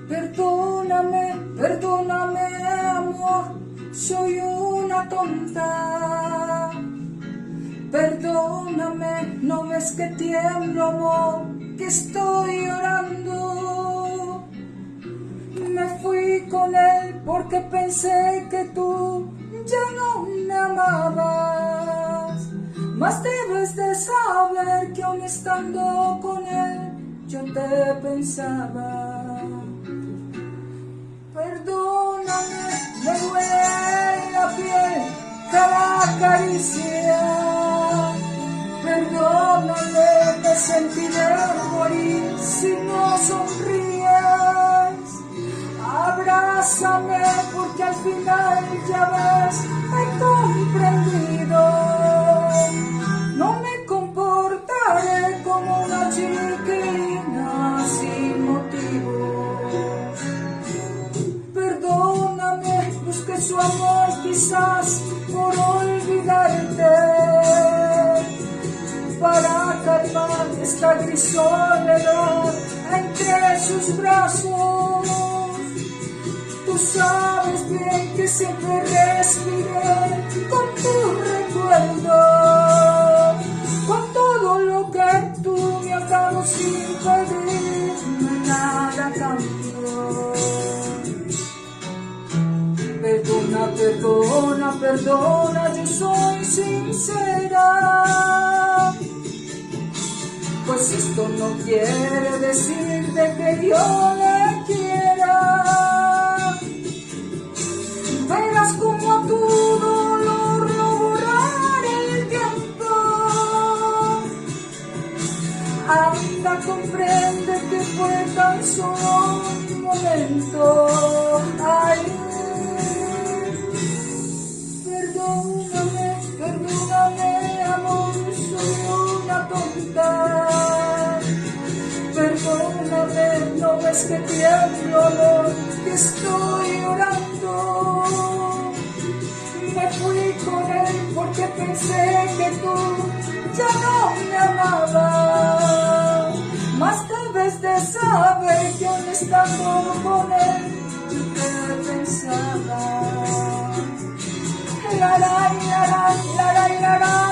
Perdóname, perdóname, amor, soy una tonta. Perdóname, no ves que tiemblo, amor, que estoy llorando. Me fui con él porque pensé que tú ya no me amabas. Mas debes de saber que aun estando con él, yo te pensaba. Perdóname, me duele la piel cada caricia. Perdóname, me sentiré morir si no sonríes. Abrázame porque al final ya ves, he comprendido. No me comportaré como una chiquilina sin motivo. Perdóname, busqué su amor quizás por olvidarte, para calmar esta gris soledad entre sus brazos. Tú sabes bien que siempre respiré con tu recuerdo, con todo lo que tú me has dado sin pedirme nada a cambio. Perdona, perdona, perdona, yo soy sincera. Pues esto no quiere decir de que yo le quiera. Verás como a tu dolor lo borrará el tiempo. Anda, comprende que fue tan solo un momento. Ay, perdóname, perdóname, amor, soy una tonta. Perdóname, no ves que tiemblo, no, que estoy llorando. Me fui con él porque pensé que tú ya no me amabas. Mas debes de saber que aún estando con él, te pensaba. La la la la la la la.